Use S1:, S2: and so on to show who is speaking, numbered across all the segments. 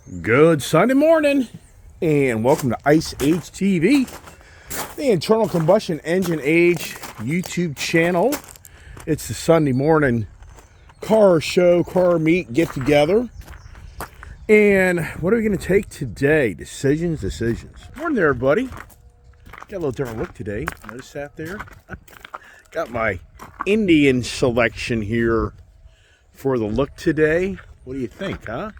S1: Good Sunday morning, and welcome to Ice Age TV, the internal combustion engine age YouTube channel. It's the Sunday morning car show, car meet, get together. And what are we going to take today? Decisions. Morning there, everybody. Got a little different look today. Notice that there? Got my Indian selection here for the look today. What do you think, huh?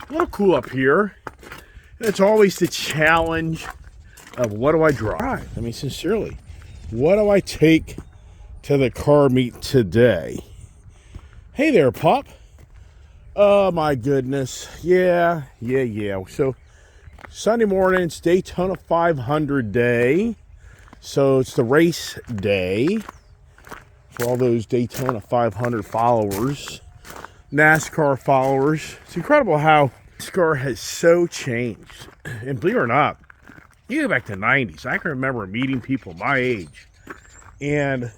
S1: A little cool up here. It's always the challenge of what do I drive? I mean, sincerely, what do I take to the car meet today? Hey there, pup. Oh, my goodness. Yeah. So, Sunday morning, it's Daytona 500 day. So, it's the race day for all those Daytona 500 followers. NASCAR followers. It's incredible how NASCAR has so changed. And believe it or not, you go back to the 90s. I can remember meeting people my age, and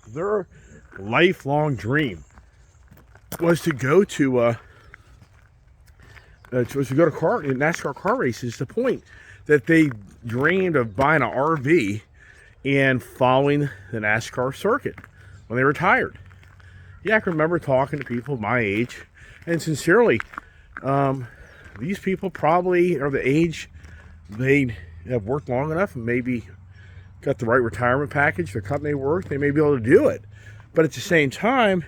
S1: their lifelong dream was to go to NASCAR car races. To the point that they dreamed of buying an RV and following the NASCAR circuit when they retired. Yeah, I can remember talking to people my age, and sincerely, these people probably are the age they have worked long enough and maybe got the right retirement package, the company they work, they may be able to do it. But at the same time,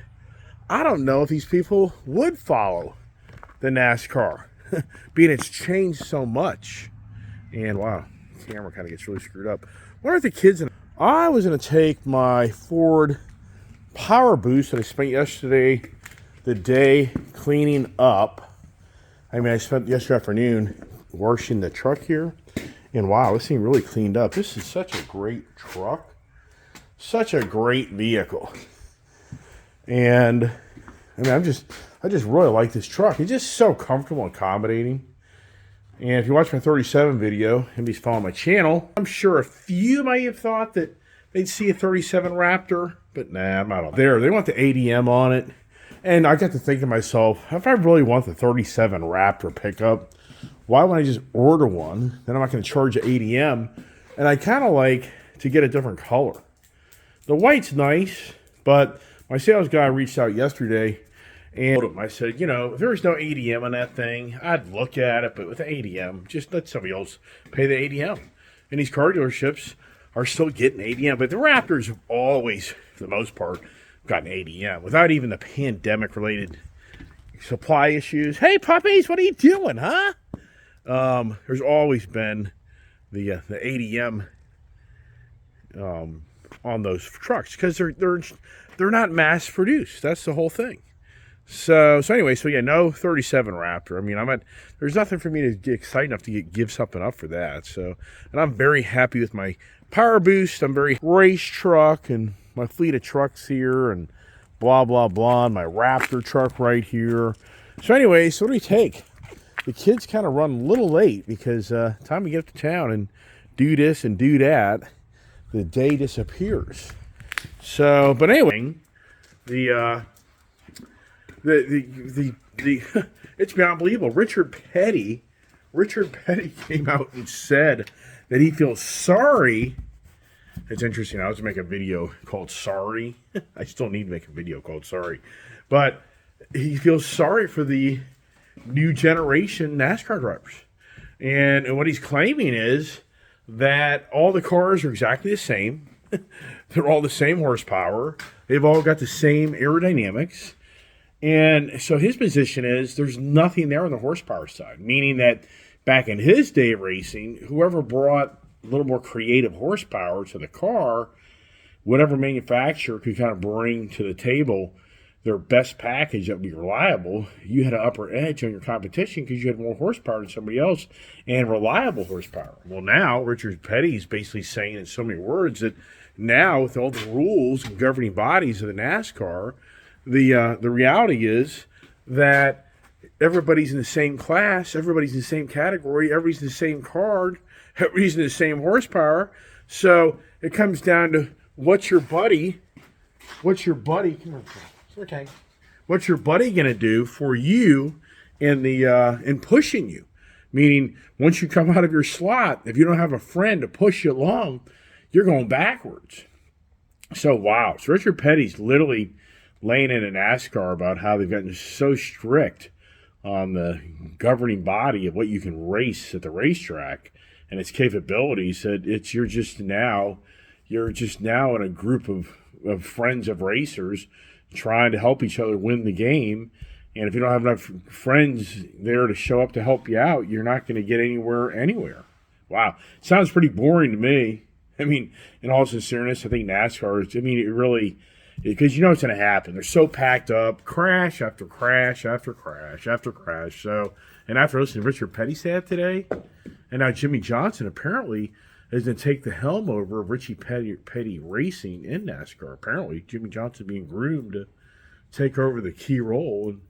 S1: I don't know if these people would follow the NASCAR, being it's changed so much. And wow, the camera kind of gets really screwed up. What are the kids? I was going to take my Ford Power Boost that I spent yesterday, the day cleaning up. I mean, I spent yesterday afternoon washing the truck here, and wow, this thing really cleaned up. This is such a great truck, such a great vehicle, and I mean, I just really like this truck. It's just so comfortable and accommodating. And if you watch my 37 video and be following my channel, I'm sure a few might have thought that they'd see a 37 Raptor, but nah, I'm not on there. They want the ADM on it. And I got to think to myself, if I really want the 37 Raptor pickup, why wouldn't I just order one? Then I'm not going to charge an ADM. And I kind of like to get a different color. The white's nice, but my sales guy reached out yesterday and I said, you know, if there's no ADM on that thing, I'd look at it, but with the ADM, just let somebody else pay the ADM. And these car dealerships are still getting ADM, but the Raptors have always, for the most part, gotten ADM without even the pandemic-related supply issues. Hey, puppies, what are you doing, huh? There's always been the ADM on those trucks because they're not mass-produced. That's the whole thing. So anyway, yeah, no 37 Raptor. I mean, there's nothing for me to get excited enough to give something up for that. So, and I'm very happy with my Power Boost. I'm very race truck and my fleet of trucks here and blah, blah, blah. And my Raptor truck right here. So anyway, so what do we take? The kids kind of run a little late because time to get up to town and do this and do that, the day disappears. So, but anyway, the it's been unbelievable. Richard Petty came out and said that he feels sorry. It's interesting. I was going to make a video called Sorry. I still need to make a video called Sorry. But he feels sorry for the new generation NASCAR drivers. And what he's claiming is that all the cars are exactly the same. They're all the same horsepower. They've all got the same aerodynamics. And so his position is there's nothing there on the horsepower side, meaning that back in his day of racing, whoever brought a little more creative horsepower to the car, whatever manufacturer could kind of bring to the table their best package that would be reliable, you had an upper edge on your competition because you had more horsepower than somebody else and reliable horsepower. Well, now Richard Petty is basically saying in so many words that now with all the rules and governing bodies of the NASCAR, the reality is that everybody's in the same class, everybody's in the same category, everybody's in the same card, everybody's in the same horsepower. So it comes down to what's your buddy, come on, okay. What's your buddy going to do for you and pushing you. Meaning, once you come out of your slot, if you don't have a friend to push you along, you're going backwards. So, wow. So, Richard Petty's literally laying in an NASCAR about how they've gotten so strict on the governing body of what you can race at the racetrack and its capabilities that you're just now in a group of friends of racers trying to help each other win the game. And if you don't have enough friends there to show up to help you out, you're not going to get anywhere. Wow. Sounds pretty boring to me. I mean, in all sincereness, I think NASCAR is, it really, because you know what's going to happen. They're so packed up, crash after crash after crash after crash. So, and after listening to Richard Petty say that today, and now Jimmy Johnson apparently is going to take the helm over of Richie Petty Racing in NASCAR. Apparently, Jimmy Johnson being groomed to take over the key role and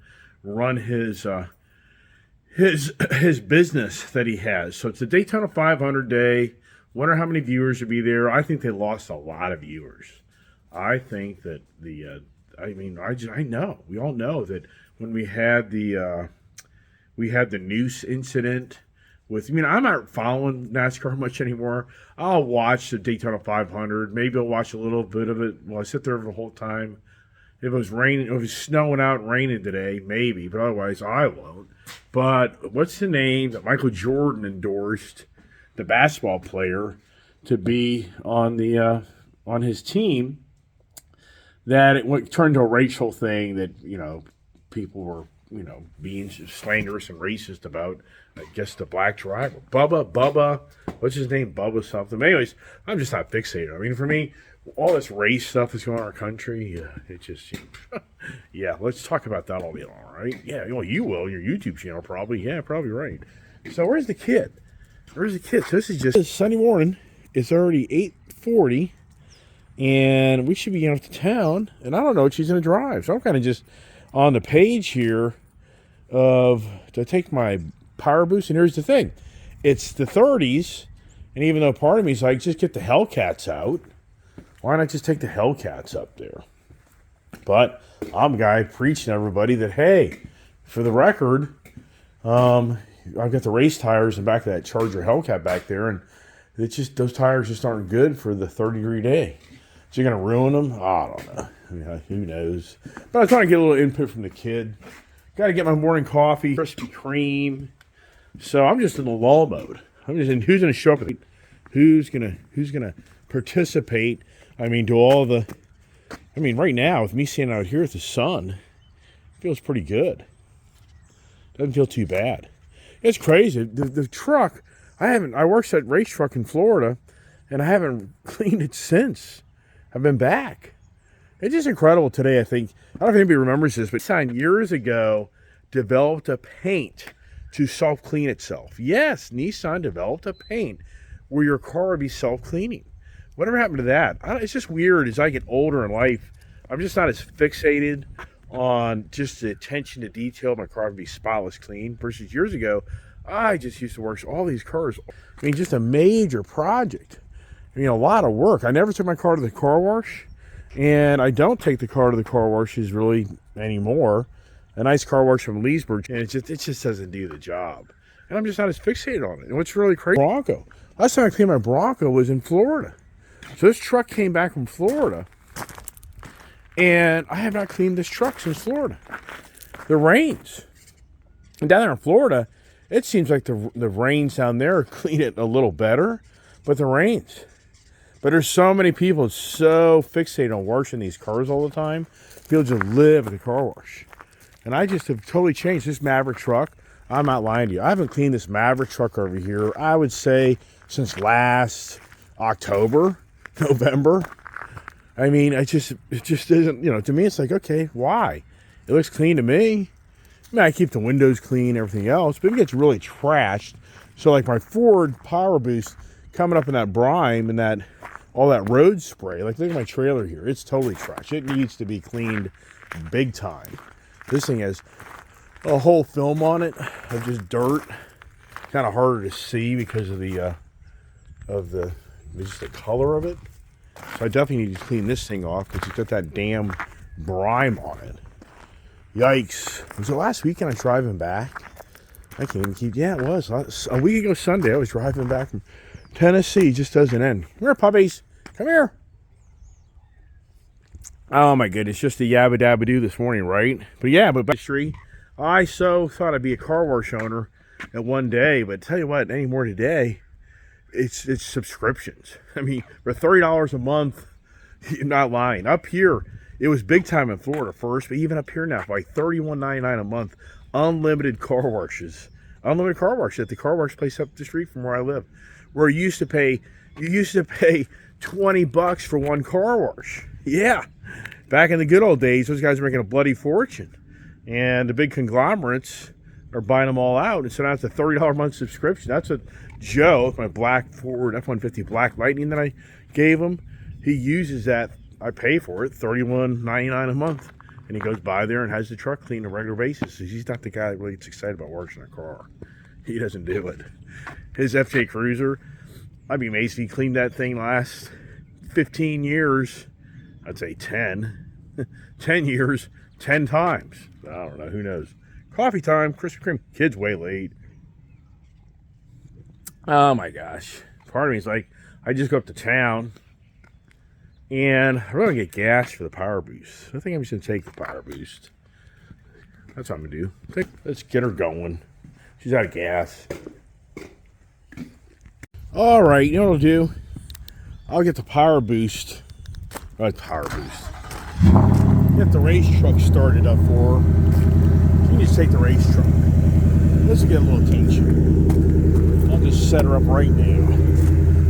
S1: run his business that he has. So it's a Daytona 500 day. Wonder how many viewers would be there. I think they lost a lot of viewers. I think that I know we all know that when we had the noose incident with. I'm not following NASCAR much anymore. I'll watch the Daytona 500. Maybe I'll watch a little bit of it. Well, I sit there the whole time. If it was raining, if it was snowing out and raining today, maybe, but otherwise I won't. But what's the name that Michael Jordan endorsed, the basketball player, to be on his team? That it turned to a racial thing that people were being slanderous and racist about. I guess the black driver, Bubba, what's his name? Bubba something. But anyways, I'm just not fixated. For me, all this race stuff that's going on in our country, it just, yeah, let's talk about that all day long, right? Yeah, you will, your YouTube channel probably. Yeah, probably right. So where's the kid? So this is just Sunday morning. It's already 8:40, and we should be getting off to town, and I don't know what she's going to drive. So I'm kind of just on the page here to take my power boost, and here's the thing. It's the 30s, and even though part of me is like, just get the Hellcats out. Why not just take the Hellcats up there? But I'm a guy preaching to everybody that, hey, for the record, I've got the race tires in the back of that Charger Hellcat back there, and it's just those tires just aren't good for the 30-degree day. So you're going to ruin them? I don't know. Who knows? But I was trying to get a little input from the kid. Got to get my morning coffee, Krispy Kreme. So I'm just in the lull mode. I'm just in who's going to show up, who's going to participate. Do all the. Right now with me standing out here with the sun, it feels pretty good. Doesn't feel too bad. It's crazy. The truck. I worked that race truck in Florida, and I haven't cleaned it since I've been back. It's just incredible today, I think. I don't know if anybody remembers this, but Nissan years ago developed a paint to self-clean itself. Yes, Nissan developed a paint where your car would be self-cleaning. Whatever happened to that? It's just weird as I get older in life. I'm just not as fixated on just the attention to detail. My car would be spotless clean versus years ago. I just used to work all these cars. Just a major project. A lot of work. I never took my car to the car wash, and I don't take the car to the car washes really anymore. A nice car wash from Leesburg, and it just doesn't do the job. And I'm just not as fixated on it. And what's really crazy, Bronco. Last time I cleaned my Bronco was in Florida. So this truck came back from Florida, and I have not cleaned this truck since Florida. The rains. And down there in Florida, it seems like the rains down there clean it a little better, but the rains. But there's so many people so fixated on washing these cars all the time. People just live at the car wash. And I just have totally changed this Maverick truck. I'm not lying to you. I haven't cleaned this Maverick truck over here, I would say, since last October, November. It just isn't, to me it's like, okay, why? It looks clean to me. I keep the windows clean, everything else, but it gets really trashed. So like my Ford Power Boost coming up in that brine and all that road spray, like look at my trailer here. It's totally trash. It needs to be cleaned big time. This thing has a whole film on it of just dirt. Kind of harder to see because of just the color of it. So I definitely need to clean this thing off because it's got that damn brine on it. Yikes. Was it last weekend I was driving back? I can't even keep... Yeah, it was. A week ago Sunday, I was driving back from Tennessee. It just doesn't end. Come here, puppies. Come here. Oh, my goodness. Just a yabba dabba doo this morning, right? But yeah, but history. I so thought I'd be a car wash owner at one day. But tell you what, anymore today, it's subscriptions. I mean, for $30 a month, you're not lying. Up here, it was big time in Florida first, but even up here now, by $31.99 a month, unlimited car washes. Unlimited car wash at the car wash place up the street from where I live. Where you used to pay $20 for one car wash. Yeah. Back in the good old days, those guys were making a bloody fortune. And the big conglomerates are buying them all out. And so now it's a $30 a month subscription. That's what Joe, my black Ford F-150 Black Lightning that I gave him, he uses that. I pay for it, $31.99 a month. And he goes by there and has the truck cleaned on a regular basis. He's not the guy that really gets excited about washing a car. He doesn't do it. His FJ Cruiser, I'd be amazed if he cleaned that thing last 15 years. I'd say 10. 10 years, 10 times. I don't know, who knows. Coffee time, Krispy Kreme. Kid's way late. Oh my gosh. Part of me is like, I just go up to town and I'm going to get gas for the Power Boost. I think I'm just going to take the Power Boost. That's what I'm going to do. Let's get her going. She's out of gas. All right, you know what I'll do? I'll get the Power Boost. Power Boost. Get the race truck started up for her. You can just take the race truck. This will get a little attention. I'll just set her up right now.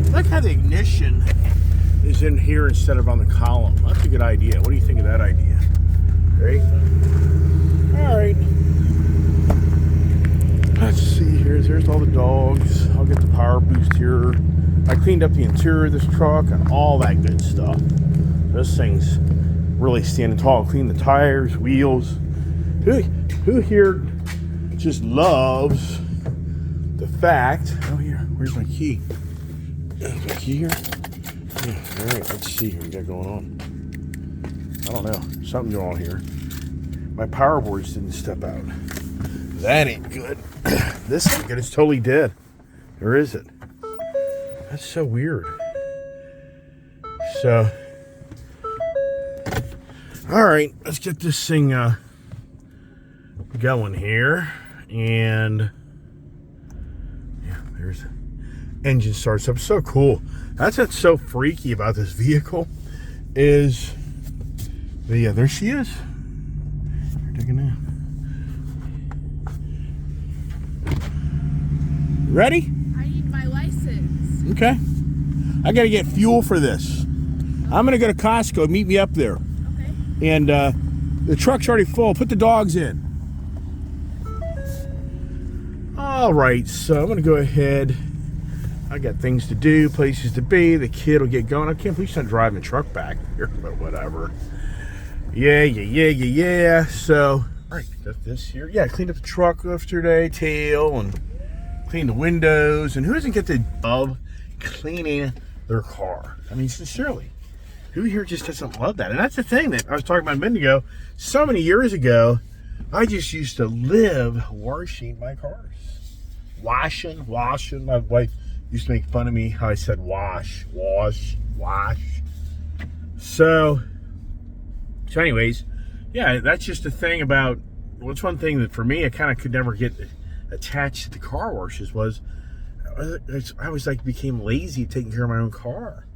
S1: I like how the ignition is in here instead of on the column. That's a good idea. What do you think of that idea? Great. All right. Let's see here. There's all the dogs. I'll get the Power Boost here. I cleaned up the interior of this truck and all that good stuff. This thing's really standing tall. Clean the tires, wheels. Who here just loves the fact... Oh, here. Where's my key? Is my key here? Yeah, all right, let's see what we got going on. I don't know. Something going on here. My power boards didn't step out. That ain't good. This ain't good. It's totally dead. Or is it? That's so weird. So... All right, let's get this thing going here. And yeah, there's engine starts up. So cool. That's what's so freaky about this vehicle is the there she is. Taking in. Ready?
S2: I need my license.
S1: Okay. I got to get fuel for this. I'm going to go to Costco. Meet me up there. And the truck's already full. Put the dogs in. All right, so I'm going to go ahead. I got things to do, places to be. The kid will get going. I can't believe she's not driving the truck back here, but whatever. Yeah. So, all right, got this here. Yeah, I cleaned up the truck yesterday, tail, and cleaned the windows. And who doesn't get the love cleaning their car? I mean, sincerely. Who here just doesn't love that? And that's the thing that I was talking about a minute ago. So many years ago, I just used to live washing my cars. Washing. My wife used to make fun of me how I said wash. So anyways, yeah, that's just the thing about, what's one thing that for me, I kind of could never get attached to the car washes was, I was like, became lazy taking care of my own car.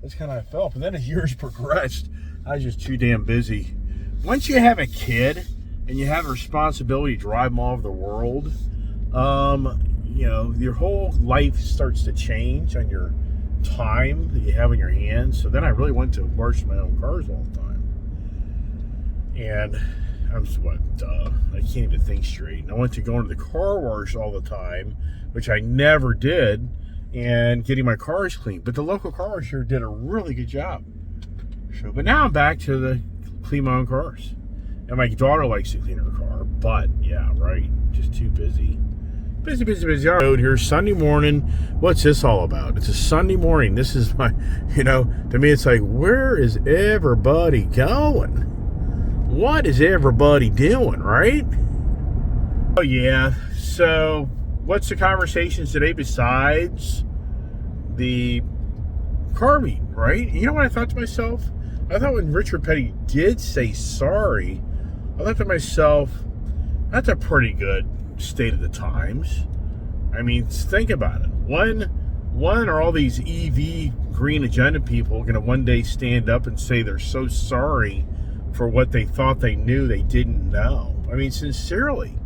S1: That's kind of how I felt. And then as years progressed, I was just too damn busy. Once you have a kid and you have a responsibility to drive them all over the world, you know, your whole life starts to change on your time that you have in your hands. So then I really went to wash my own cars all the time. And I was, I can't even think straight. And I went to going to the car wash all the time, which I never did, and getting my cars cleaned. But the local car wash here did a really good job. So, but now I'm back to the clean my own cars. And my daughter likes to clean her car, but yeah, right, just too busy. Busy. All right, here's Sunday morning. What's this all about? It's a Sunday morning. This is my, you know, to me it's like, where is everybody going? what is everybody doing, right? Oh yeah, so what's the conversations today besides the car meet, right? You know what I thought to myself? I thought when Richard Petty did say sorry, I thought to myself, that's a pretty good state of the times. I mean, think about it. When are all these EV green agenda people going to one day stand up and say they're so sorry for what they thought they knew they didn't know? I mean, sincerely,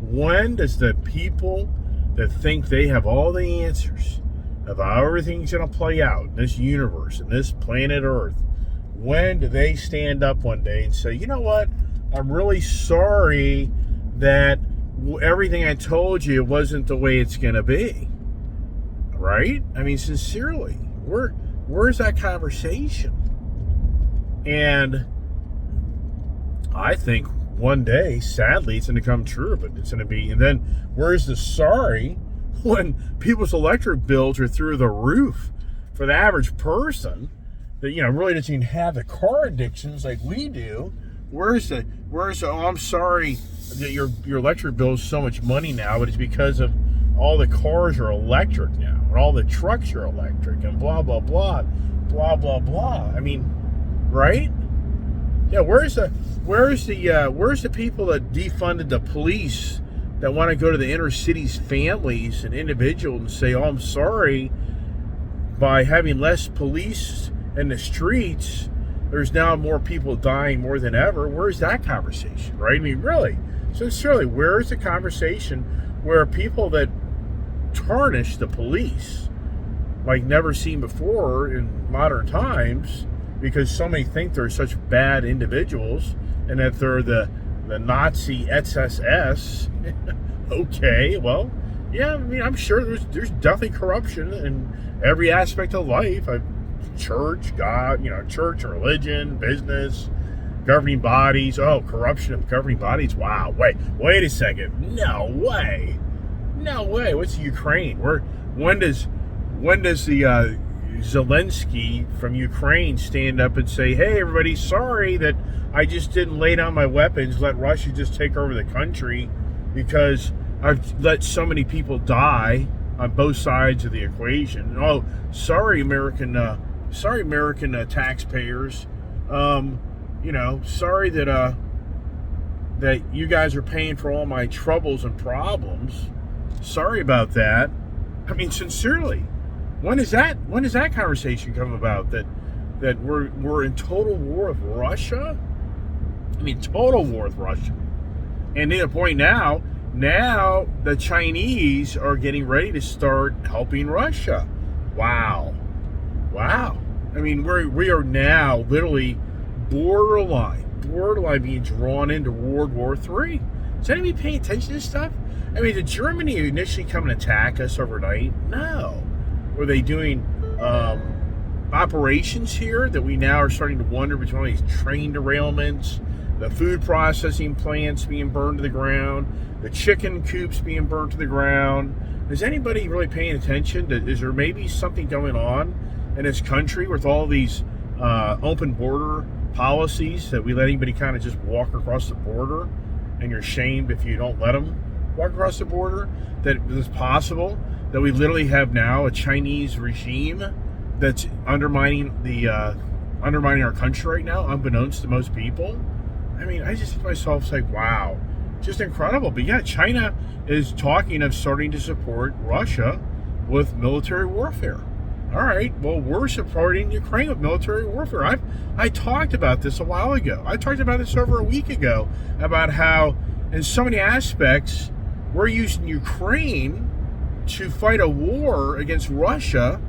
S1: when does the people that think they have all the answers of how everything's going to play out in this universe, in this planet Earth, when do they stand up one day and say, you know what, I'm really sorry that everything I told you wasn't the way it's going to be? Right? I mean, sincerely, where's that conversation? And I think one day, sadly, it's going to come true, but it's going to be, and then where's the sorry when people's electric bills are through the roof for the average person that, you know, really doesn't even have the car addictions like we do? Where's the oh, I'm sorry that your electric bill is so much money now, but it's because of all the cars are electric now, and all the trucks are electric, and blah blah blah, blah blah blah. I mean, right? Yeah, where's the people that defunded the police that want to go to the inner cities families and individuals and say, oh, I'm sorry, by having less police in the streets, there's now more people dying more than ever. Where's that conversation, right? I mean, really, sincerely, where's the conversation where people that tarnish the police like never seen before in modern times because so many think they're such bad individuals and that they're the Nazi SSS? Okay, well, yeah, I mean, I'm sure there's definitely corruption in every aspect of life. Church, God, church, religion, business, governing bodies. Oh, corruption of governing bodies. Wow. Wait a second. No way. What's Ukraine? When does the Zelensky from Ukraine stand up and say, hey, everybody, sorry that I just didn't lay down my weapons, let Russia just take over the country because I've let so many people die on both sides of the equation. Oh, sorry, American taxpayers. Sorry that you guys are paying for all my troubles and problems. Sorry about that. I mean, sincerely, when does that conversation come about that we're in total war with Russia? I mean, total war with Russia. And to the point now the Chinese are getting ready to start helping Russia. Wow. I mean, we are now literally borderline being drawn into World War III. Is anybody paying attention to this stuff? I mean, did Germany initially come and attack us overnight? No. Were they doing operations here that we now are starting to wonder between all these train derailments, the food processing plants being burned to the ground, the chicken coops being burned to the ground? Is anybody really paying attention? Is there maybe something going on in this country with all these open border policies that we let anybody kind of just walk across the border and you're shamed if you don't let them walk across the border? That it's possible that we literally have now a Chinese regime that's undermining our country right now, unbeknownst to most people? I mean, I just think to myself, it's like, wow, just incredible. But yeah, China is talking of starting to support Russia with military warfare. All right, well, we're supporting Ukraine with military warfare. I talked about this a while ago. I talked about this over a week ago about how, in so many aspects, we're using Ukraine to fight a war against Russia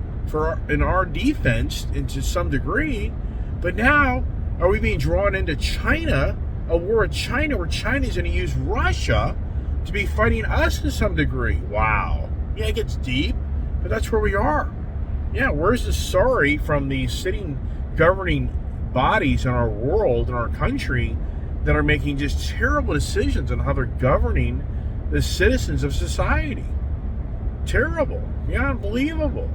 S1: in our defense, and to some degree. But now, are we being drawn into China, a war with China, where China's going to use Russia to be fighting us to some degree? Wow. Yeah, it gets deep, but that's where we are. Yeah, where's the sorry from the sitting governing bodies in our world, in our country, that are making just terrible decisions on how they're governing the citizens of society? Terrible. Yeah, unbelievable.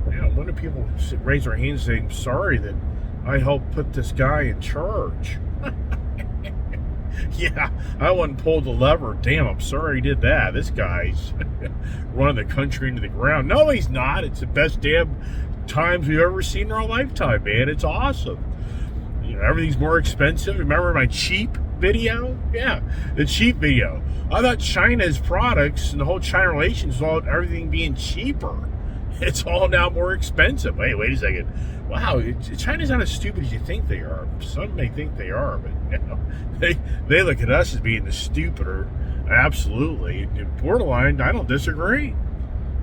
S1: Yeah, when do people raise their hands saying, sorry that I helped put this guy in charge? Yeah, I wouldn't pull the lever. Damn, I'm sorry he did that. This guy's running the country into the ground. No, he's not. It's the best damn times we've ever seen in our lifetime, man. It's awesome. You know, everything's more expensive. Remember my cheap video? Yeah, the cheap video. I thought China's products and the whole China relations was all everything being cheaper. It's all now more expensive. Wait a second. Wow, China's not as stupid as you think they are. Some may think they are, but you know, they look at us as being the stupider. Absolutely. Borderline, I don't disagree.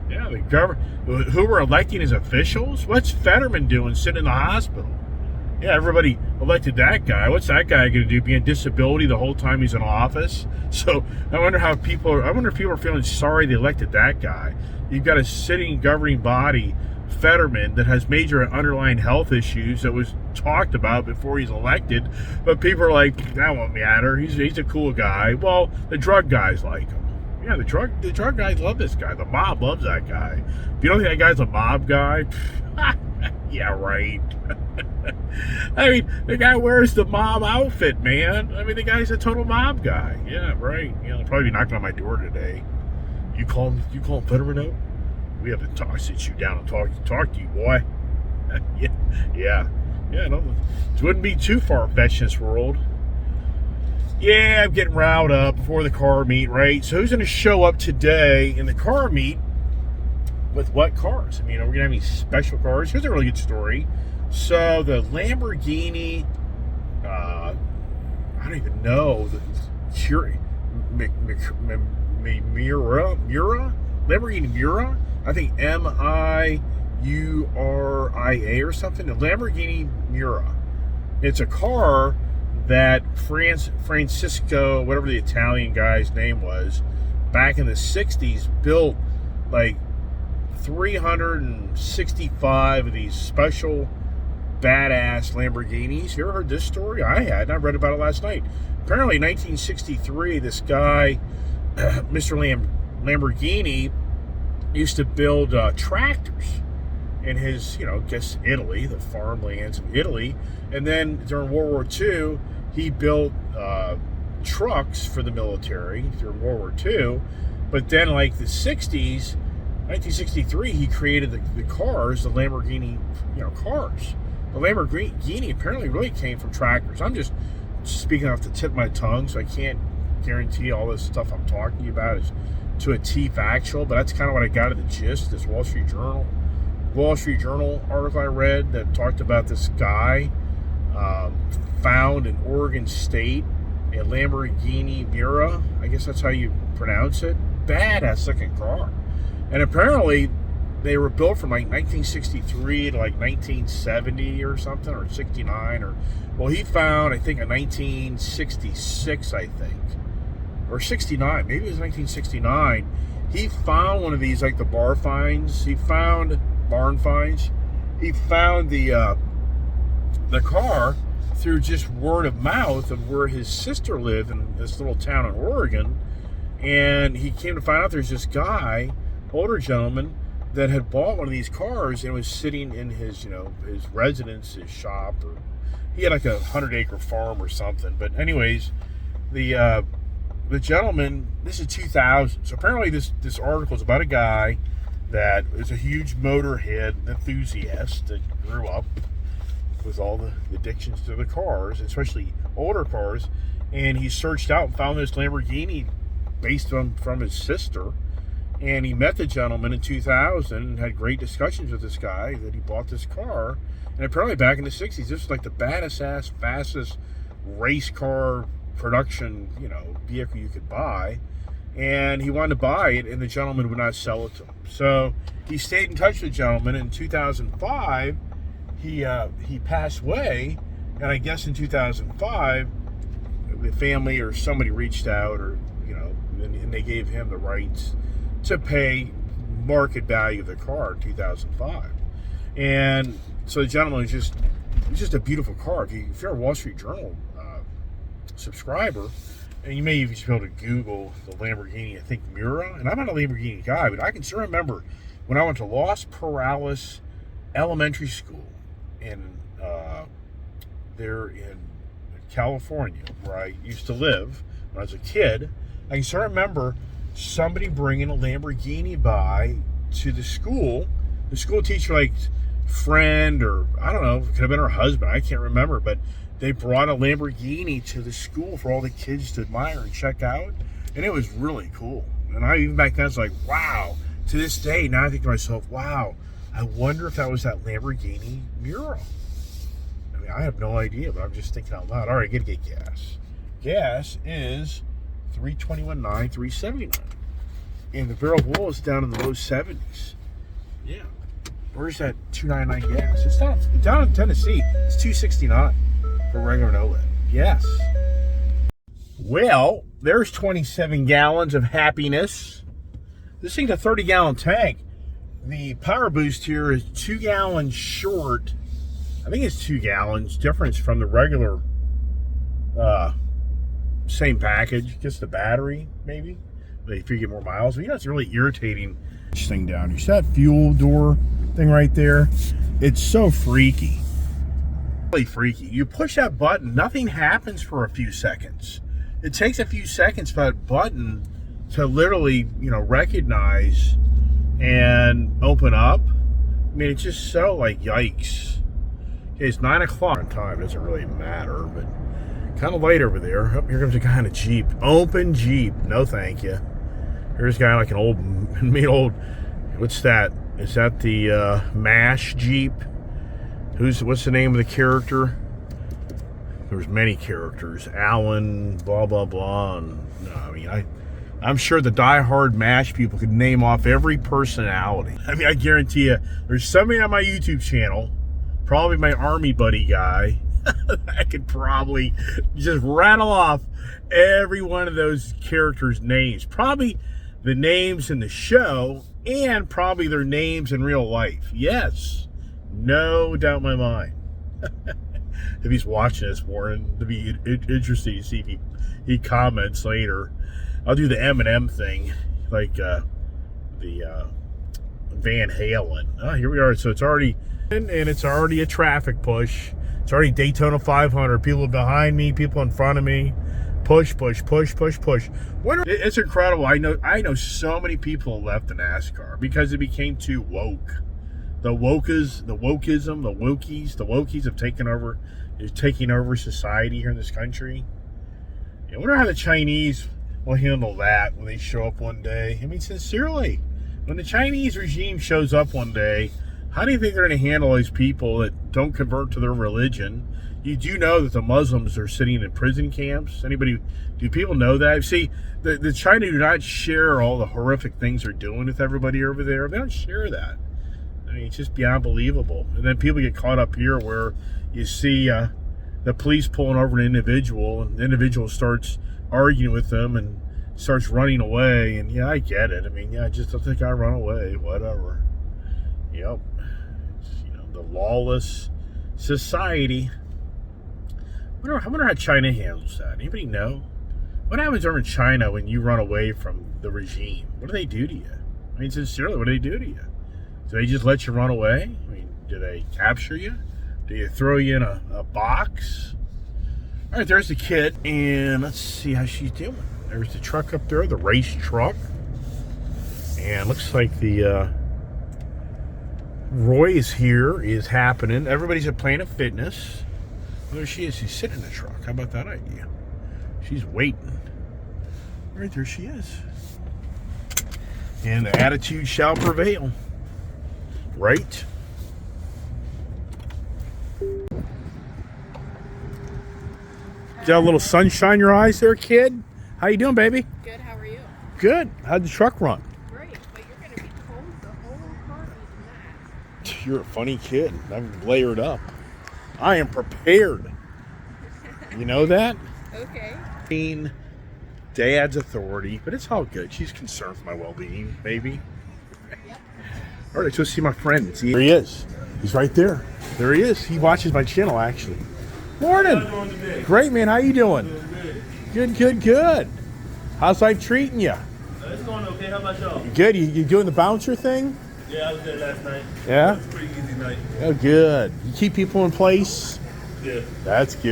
S1: Yeah, the government, who we're electing as officials? What's Fetterman doing sitting in the hospital? Yeah, everybody elected that guy. What's that guy going to do? Be in disability the whole time he's in office? So I wonder if people are feeling sorry they elected that guy. You've got a sitting governing body, Fetterman, that has major underlying health issues that was talked about before he's elected. But people are like, that won't matter. He's a cool guy. Well, the drug guys like him. Yeah, the drug guys love this guy. The mob loves that guy. If you don't think that guy's a mob guy, yeah, right. I mean, the guy wears the mob outfit, man. I mean, the guy's a total mob guy. Yeah, right. You know, they'll probably be knocking on my door today. You call him Fetterman out? We have to talk, sit you down and talk to you, boy. yeah. No, it wouldn't be too far-fetched in this world. Yeah, I'm getting riled up before the car meet, right? So who's going to show up today in the car meet with what cars? I mean, are we going to have any special cars? Here's a really good story. So the Lamborghini, I don't even know, the Mira? Lamborghini Mira? I think Miuria or something. The Lamborghini Mira. It's a car that Francisco, whatever the Italian guy's name was, back in the 60s, built like 365 of these special badass Lamborghinis. You ever heard this story? I had, and I read about it last night. Apparently, in 1963, this guy, Mr. Lamborghini, used to build tractors in his, Italy, the farmlands of Italy. And then during World War II, he built trucks for the military during World War II. But then, like the 60s, 1963, he created the cars, the Lamborghini, cars. The Lamborghini apparently really came from tractors. I'm just speaking off the tip of my tongue, so I can't guarantee all this stuff I'm talking about is to a T factual, but that's kind of what I got of the gist. This Wall Street Journal article I read that talked about this guy found in Oregon State a Lamborghini Mira. I guess that's how you pronounce it. Badass looking car. And apparently they were built from like 1963 to like 1970 or something, or 69, well, he found, I think, a 1966, I think, or 69, maybe it was 1969. He found one of these, like the barn finds. He found the car through just word of mouth of where his sister lived in this little town in Oregon. And he came to find out there's this guy, older gentleman, that had bought one of these cars and was sitting in his, his residence, his shop, or he had like a 100-acre farm or something. But anyways, the gentleman, this is 2000. So apparently this article is about a guy that is a huge motorhead enthusiast that grew up with all the addictions to the cars, especially older cars, and he searched out and found this Lamborghini from his sister. And he met the gentleman in 2000 and had great discussions with this guy that he bought this car. And apparently back in the 60s, this was like the baddest ass, fastest race car production, vehicle you could buy. And he wanted to buy it, and the gentleman would not sell it to him. So he stayed in touch with the gentleman. In 2005, he passed away. And I guess in 2005, the family or somebody reached out, or and they gave him the rights to pay market value of the car in 2005. And so the gentleman it's just a beautiful car. If you're a Wall Street Journal subscriber, and you may even be able to Google the Lamborghini, I think Mira, and I'm not a Lamborghini guy, but I can still remember when I went to Los Perales Elementary School there in California, where I used to live when I was a kid, I can still remember somebody bringing a Lamborghini by to the school. The school teacher, like, friend, or I don't know, it could have been her husband, I can't remember, but they brought a Lamborghini to the school for all the kids to admire and check out, and it was really cool. And I, even back then, I was like, wow. To this day, now I think to myself, wow, I wonder if that was that Lamborghini Mira. I mean, I have no idea, but I'm just thinking out loud. All right, I gotta get gas. Gas is $3.21.9, $3.79, and the barrel of oil is down in the low 70s. Yeah, where's that $2.99 gas? It's down in Tennessee. It's $2.69 for regular no lead. Yes. Well, there's 27 gallons of happiness. This thing's a 30-gallon tank. The power boost here is 2 gallons short. I think it's 2 gallons difference from the regular same package. Just the battery, maybe. But if you get more miles, you know, it's really irritating. This thing down here. See that fuel door thing right there? It's so freaky. Really freaky. You push that button, nothing happens for a few seconds. It takes a few seconds for that button to literally, you know, recognize and open up. I mean, it's just so like, yikes. Okay, it's 9 o'clock on time. It doesn't really matter, but kind of light over there. Oh, here comes a guy in a Jeep. Open Jeep. No, thank you. Here's a guy like an old, what's that? Is that the MASH Jeep? What's the name of the character? There's many characters. Alan, blah, blah, blah. And, no, I mean, I'm sure the diehard MASH people could name off every personality. I mean, I guarantee you, there's somebody on my YouTube channel, probably my army buddy guy, I could probably just rattle off every one of those characters' names. Probably the names in the show, and probably their names in real life. Yes, no doubt in my mind. If he's watching this, Warren, it'd be interesting to see if he comments later. I'll do the Eminem thing, like the Van Halen. Oh, here we are. So it's already, and it's already a traffic push. It's already Daytona 500. People behind me, people in front of me. Push, push, push, push, push. It's incredible. I know so many people left the NASCAR because it became too woke. The wokies have taken over. Is taking over society here in this country. I wonder how the Chinese will handle that when they show up one day. I mean, sincerely, when the Chinese regime shows up one day, how do you think they're going to handle these people that don't convert to their religion? You do know that the Muslims are sitting in prison camps. Do people know that? See, the China do not share all the horrific things they're doing with everybody over there. They don't share that. I mean, it's just beyond believable. And then people get caught up here where you see the police pulling over an individual, and the individual starts arguing with them and starts running away. And yeah, I get it. I mean, yeah, just don't think I run away. Whatever. Yep. It's, you know, the lawless society. I wonder how China handles that. Anybody know? What happens over in China when you run away from the regime? What do they do to you? I mean, sincerely, what do they do to you? Do they just let you run away? I mean, do they capture you? Do you throw you in a box? All right, there's the kid, and let's see how she's doing. There's the truck up there, the race truck. And looks like the Roy's here is happening. Everybody's at Planet Fitness. There she is. She's sitting in the truck. How about that idea? She's waiting. Right there she is. And the attitude shall prevail. Right? Got a little sunshine in your eyes there, kid? How you doing, baby?
S2: Good, how are you?
S1: Good. How'd the truck run?
S2: Great, but you're going to be cold the whole car eating that.
S1: You're a funny kid. I'm layered up. I am prepared. You know that?
S2: Okay.
S1: Dad's authority, but it's all good. She's concerned for my well-being, baby.
S2: Yep.
S1: All right, let's go see my friend. There he is. He's right there. There he is. He watches my channel, actually. Morning. Great, man. How you doing? Good, good, good. How's life treating you?
S3: It's going okay. How about y'all?
S1: Good. You doing the bouncer thing?
S3: Yeah, I was there last night.
S1: Yeah?
S3: It was a pretty easy night.
S1: Oh, good. You keep people in place?
S3: Yeah.
S1: That's good.